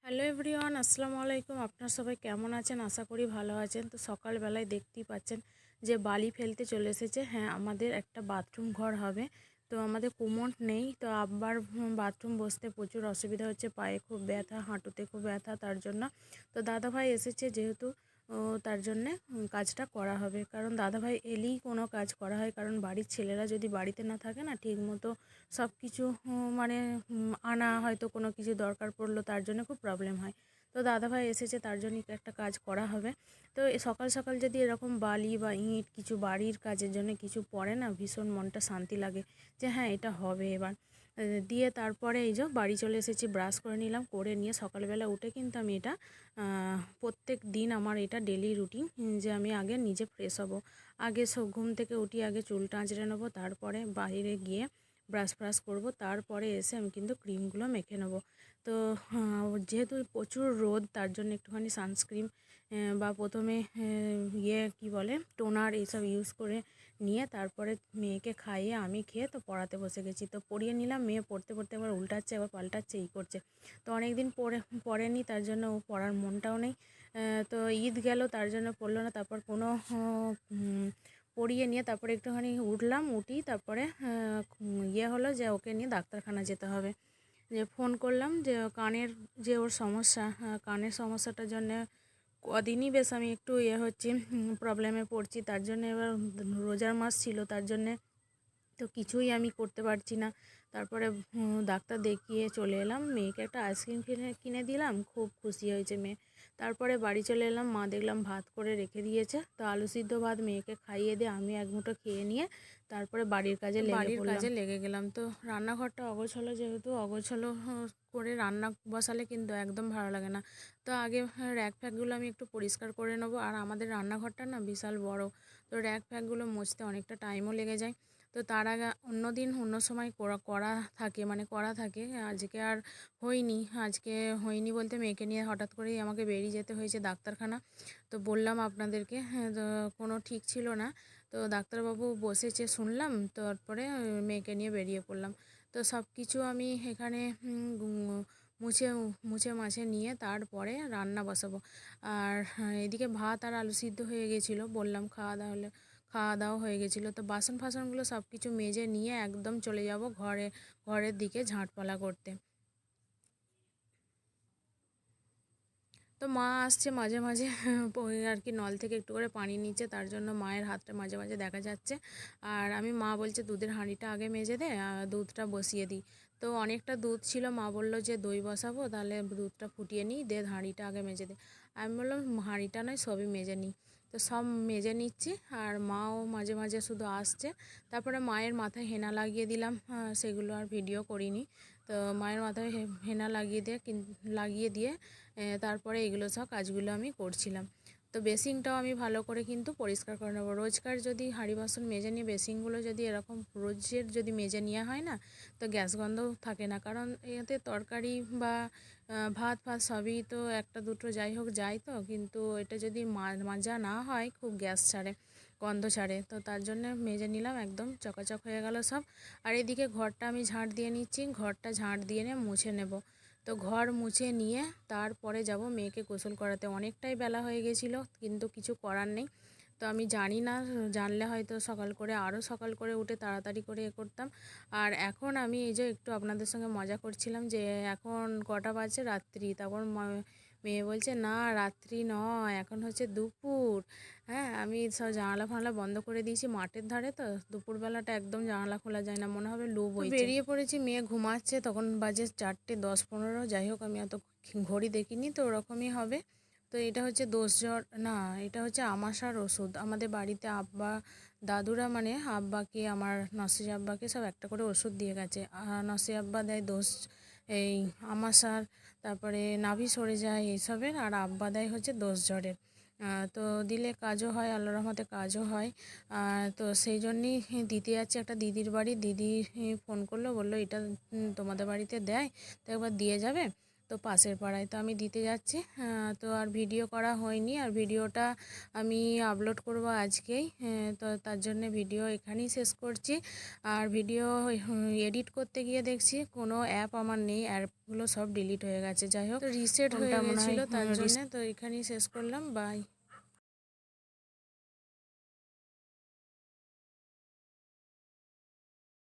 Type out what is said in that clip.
Hello everyone, আসসালামু আলাইকুম। আপনারা সবাই কেমন আছেন? আশা করি ভালো আছেন। তো সকালবেলায় দেখতেই পাচ্ছেন যে বালি ফেলতে চলে এসেছে। হ্যাঁ, আমাদের একটা বাথরুম ঘর হবে। তো আমাদের কুমোট নেই। তো আব্বার বাথরুম বসতে প্রচুর অসুবিধা হচ্ছে, পায়ে খুব ব্যথা, হাঁটুতে খুব ব্যথা, তার জন্য তো দাদাভাই এসেছে যেহেতু তার জন্যে কাজটা করা হবে। কারণ দাদাভাই এলেই কোনো কাজ করা হয়, কারণ বাড়ির ছেলেরা যদি বাড়িতে না থাকে না ঠিক মতো সব কিছু মানে আনা হয়তো কোনো কিছু দরকার পড়লো, তার জন্য খুব প্রবলেম হয়। তো দাদাভাই এসেছে, তার জন্যই একটা কাজ করা হবে। তো সকাল সকাল যদি এরকম বালি বা ইট কিছু বাড়ির কাজের জন্য কিছু পড়ে না, ভীষণ মনটা শান্তি লাগে যে হ্যাঁ এটা হবে এবার। দিয়ে তারপরে এই যে বাড়ি চলে এসেছি, ব্রাশ করে নিলাম, করে নিয়ে সকালবেলা উঠে কিন্তু আমি এটা প্রত্যেক দিন আমার এটা ডেলি রুটিন যে আমি আগে নিজে ফ্রেশ হব। আগে ঘুম থেকে উঠি, আগে চুলটা আঁচড়ে নেবো, তারপরে বাইরে গিয়ে ব্রাশ করব, তারপরে এসে আমি কিন্তু ক্রিমগুলো মেখে নেব। তো যেহেতু প্রচুর রোদ, তার জন্য একটুখানি সানস্ক্রিন বা প্রথমে কি বলে টোনার এইসব ইউজ করে নিয়ে তারপরে মেয়েকে খাইয়ে আমি খেয়ে তো পড়াতে বসে গেছি। তো পড়িয়ে নিলাম, মেয়ে পড়তে পড়তে একবার উল্টাচ্ছে, একবার পাল্টাচ্ছে, এই করছে। তো অনেক দিন পড়েনি, তার জন্য ও পড়ার মনটাও নেই। তো ঈদ গেল, তার জন্য পড়লো না। তারপর কোনো পড়িয়ে নিয়ে তারপরে একটুখানি উঠি, তারপরে হলো যে ওকে নিয়ে ডাক্তারখানা যেতে হবে। যে ফোন করলাম যে কানের যে ওর সমস্যা, কানের সমস্যাটার জন্য কদিনই বেশ আমি একটু হচ্ছে প্রবলেমে পড়ছি। তার জন্য এবার রোজার মাস ছিল, তার জন্যে তো কিছুই আমি করতে পারছি না। তারপরে ডাক্তার দেখিয়ে চলে এলাম, মেয়েকে একটা আইসক্রিম কিনে দিলাম, খুব খুশি হয়েছে মেয়ে। তারপরে বাড়ি চলে এলাম, মা দেখলাম ভাত করে রেখে দিয়েছে, তো আলু সিদ্ধ ভাত মেয়েকে খাইয়ে দিয়ে আমি এক মুঠো খেয়ে নিয়ে তারপরে বাড়ির কাজে লেগে গেলাম। তো রান্নাঘরটা অগোছালো, যেহেতু অগোছালো করে রান্না বসালে কিন্তু একদম ভালো লাগে না। তো আগে র্যাক ফ্যাকগুলো আমি একটু পরিষ্কার করে নেবো। আর আমাদের রান্নাঘরটা না বিশাল বড়, তো র্যাক ফ্যাকগুলো মুছতে অনেকটা টাইমও লেগে যায়। তো তার আগে অন্য দিন অন্য সময় করা থাকে। আজকে হয়নি বলতে মেয়েকে নিয়ে হঠাৎ করেই আমাকে বেরিয়ে যেতে হয়েছে ডাক্তারখানা। তো বললাম আপনাদেরকে, হ্যাঁ, তো কোনো ঠিক ছিল না। তো ডাক্তারবাবু বসেছে শুনলাম, তারপরে মেয়েকে নিয়ে বেরিয়ে পড়লাম। তো সব কিছু আমি এখানে মুছে মুছে মাছে নিয়ে তারপরে রান্না বসাবো। আর এদিকে ভাত আর আলু সিদ্ধ হয়ে গেছিলো, বললাম খাওয়া দাওয়া হয়ে গেছিলো। তো বাসন ফাসনগুলো সব কিছু মেজে নিয়ে একদম চলে যাব ঘরের দিকে ঝাঁটপালা করতে। তো মা আসছে মাঝে মাঝে ওই আর কি নল থেকে একটু করে পানি নিচ্ছে, তার জন্য মায়ের হাতটা মাঝে মাঝে দেখা যাচ্ছে। আর মা বলছে দুধের হাঁড়িটা আগে মেজে দে, দুধটা বসিয়ে দিই। তো অনেকটা দুধ ছিল, মা বললো যে দই বসাবো, তাহলে দুধটা ফুটিয়ে নিই, দে হাঁড়িটা আগে মেজে দে। আমি বললাম হাঁড়িটা নয়, সবই মেজে নিই। তো সব মেজে নিচ্ছি, আর মাও মাঝে মাঝে শুধু আসছে। তারপরে মায়ের মাথায় হেনা লাগিয়ে দিলাম, সেগুলো আর ভিডিও করিনি। তো মায়ের মাথায় হেনা লাগিয়ে দিয়ে তারপরে এগুলো সব কাজগুলো আমি করছিলাম। তো বেসিনটাও আমি ভালো করে কিন্তু পরিষ্কার করে নেবো। রোজকার যদি হাঁড়ি বাসন মেজে নিয়ে বেসিনগুলো যদি এরকম রোজের যদি মেজে নেওয়া হয় না, তো গ্যাস গন্ধও থাকে না। কারণ এতে তরকারি বা ভাত ফাত সবই তো একটা দুটো যাই হোক যায়, তো কিন্তু এটা যদি মাজা না হয় খুব গ্যাস ছাড়ে, গন্ধ ছাড়ে। তো তার জন্য মেজে নিলাম, একদম চকাচক হয়ে গেল সব। আর এদিকে ঘরটা আমি ঝাঁট দিয়ে নিচ্ছি, ঘরটা ঝাঁট দিয়ে নিয়ে মুছে নেব। তো ঘর মুছে নিয়ে তারপরে যাব মেয়েকে গোসল করাতে। অনেকটাই বেলা হয়ে গেছিলো, কিন্তু কিছু করার নেই। তো আমি জানি না, জানলে হয়তো আরও সকাল করে উঠে তাড়াতাড়ি করে করতাম। আর এখন আমি এই যে একটু আপনাদের সঙ্গে মজা করছিলাম যে এখন কটা বাজে, রাত্রি। তখন মেয়ে বলছে না রাত্রি নয়, এখন হচ্ছে দুপুর। হ্যাঁ, আমি সব জানালা ফানালা বন্ধ করে দিয়েছি, মাঠের ধারে তো দুপুরবেলাটা একদম জানালা খোলা যায় না, মনে হবে লু বইছে। বেরিয়ে পড়েছি, মেয়ে ঘুমাচ্ছে, তখন বাজে 4:10-15। যাই হোক, আমি অত ঘড়ি দেখিনি, তো ওরকমই হবে। তো এটা হচ্ছে দোষজ্বর না, এটা হচ্ছে আমাশার ওষুধ। আমাদের বাড়িতে দাদুরা মানে আব্বাকে, আমার নসির আব্বাকে সব একটা করে ওষুধ দিয়ে গেছে। নসির আব্বা দেয় এই আমাশার, তারপরে নাভি সরে যায় এইসবের, আর আব্বা দেয় হচ্ছে দোষজ্বরের। তো দিলে কাজও হয়, আল্লাহর রহমতে কাজও হয়। তো সেই জন্যই দিতে যাচ্ছে একটা দিদির বাড়ি। দিদি ফোন করলো, বললো এটা তোমাদের বাড়িতে দেয়, তো একবার দিয়ে যাবে। তো পাশের পাড়ায়, তো আমি দিতে যাচ্ছি। তো আর ভিডিও করা হয়নি, আর ভিডিওটা আমি আপলোড করব আজকেই। তো তার জন্য ভিডিও এখানেই শেষ করছি। আর ভিডিও এডিট করতে গিয়ে দেখছি কোনো অ্যাপ আমার নেই, অ্যাপগুলো সব ডিলিট হয়ে গেছে। যাই হোক, রিসেট হয়ে গেছিলো, তার জন্য তো এখানেই শেষ করলাম। বাই।